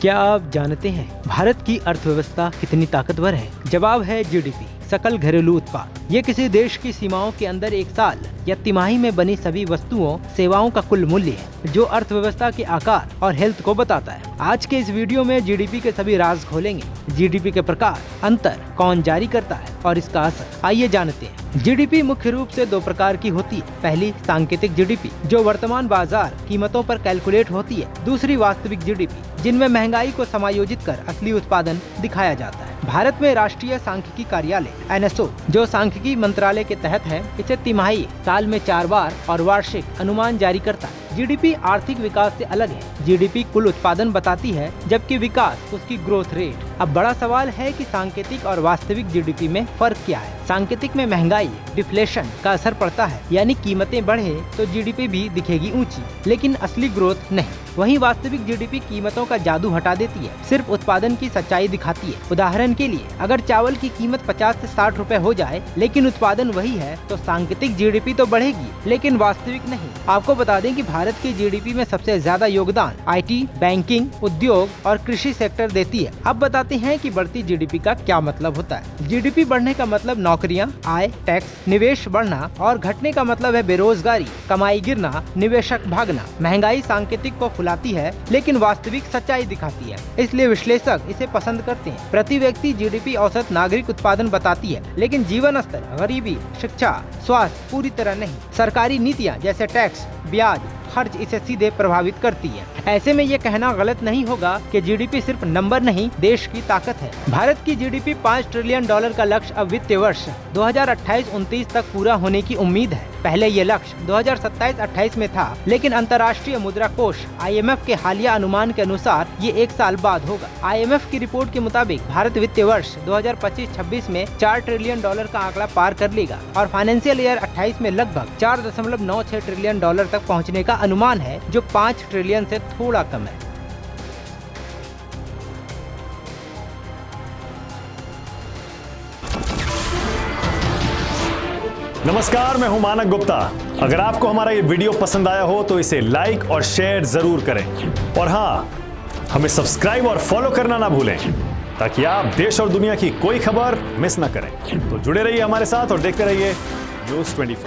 क्या आप जानते हैं भारत की अर्थव्यवस्था कितनी ताकतवर है? जवाब है जीडीपी, सकल घरेलू उत्पाद। ये किसी देश की सीमाओं के अंदर एक साल या तिमाही में बनी सभी वस्तुओं सेवाओं का कुल मूल्य है, जो अर्थव्यवस्था के आकार और हेल्थ को बताता है। आज के इस वीडियो में जीडीपी के सभी राज खोलेंगे। जीडीपी के प्रकार, अंतर, कौन जारी करता है और इसका असर। आइए जानते हैं। जीडीपी मुख्य रूप से दो प्रकार की होती है। पहली सांकेतिक जीडीपी, जो वर्तमान बाजार कीमतों पर कैलकुलेट होती है। दूसरी वास्तविक जीडीपी, जिनमें महंगाई को समायोजित कर असली उत्पादन दिखाया जाता है। भारत में राष्ट्रीय सांख्यिकी कार्यालय (एनएसओ), जो सांख्यिकी मंत्रालय के तहत है, इसे तिमाही, साल में 4 बार और वार्षिक अनुमान जारी करता है। जीडीपी आर्थिक विकास से अलग है। जीडीपी कुल उत्पादन बताती है, जबकि विकास उसकी ग्रोथ रेट। अब बड़ा सवाल है कि सांकेतिक और वास्तविक जीडीपी में फर्क क्या है। सांकेतिक में महंगाई, डिफ्लेशन का असर पड़ता है, यानी कीमतें बढ़े तो जीडीपी भी दिखेगी ऊंची, लेकिन असली ग्रोथ नहीं। वहीं वास्तविक जीडीपी कीमतों का जादू हटा देती है, सिर्फ उत्पादन की सच्चाई दिखाती है। उदाहरण के लिए, अगर चावल की कीमत 50 से 60 रुपए हो जाए, लेकिन उत्पादन वही है, तो सांकेतिक जीडीपी तो बढ़ेगी, लेकिन वास्तविक नहीं। आपको बता दें कि भारत की जीडीपी में सबसे ज्यादा योगदान आईटी, बैंकिंग, उद्योग और कृषि सेक्टर देती है। अब बताते हैं कि बढ़ती जीडीपी का क्या मतलब होता है। जीडीपी बढ़ने का मतलब नौकरियां, आय, टैक्स, निवेश बढ़ना, और घटने का मतलब है बेरोजगारी, कमाई गिरना, निवेशक भागना। महंगाई सांकेतिक को फुलाती है, लेकिन वास्तविक सच्चाई दिखाती है, इसलिए विश्लेषक इसे पसंद करते हैं। प्रति व्यक्ति जीडीपी औसत नागरिक उत्पादन बताती है, लेकिन जीवन स्तर, गरीबी, शिक्षा, स्वास्थ्य पूरी तरह नहीं। सरकारी नीतियाँ जैसे टैक्स, ब्याज, खर्च इसे सीधे प्रभावित करती है। ऐसे में ये कहना गलत नहीं होगा कि जीडीपी सिर्फ नंबर नहीं, देश की ताकत है। भारत की जीडीपी $5 ट्रिलियन का लक्ष्य अब वित्तीय वर्ष 2028-29 तक पूरा होने की उम्मीद है। पहले ये लक्ष्य 2027-28 में था, लेकिन अंतर्राष्ट्रीय मुद्रा कोष (IMF) के हालिया अनुमान के अनुसार ये 1 साल बाद होगा। IMF की रिपोर्ट के मुताबिक भारत वित्तीय वर्ष 2025-26 में $4 ट्रिलियन का आंकड़ा पार कर लेगा और फाइनेंशियल ईयर 28 में लगभग $4.96 ट्रिलियन तक पहुँचने का अनुमान है, जो 5 ट्रिलियन से थोड़ा कम है। नमस्कार, मैं हूं मानक गुप्ता। अगर आपको हमारा ये वीडियो पसंद आया हो तो इसे लाइक और शेयर जरूर करें, और हाँ, हमें सब्सक्राइब और फॉलो करना ना भूलें, ताकि आप देश और दुनिया की कोई खबर मिस ना करें। तो जुड़े रहिए हमारे साथ और देखते रहिए न्यूज़ 24।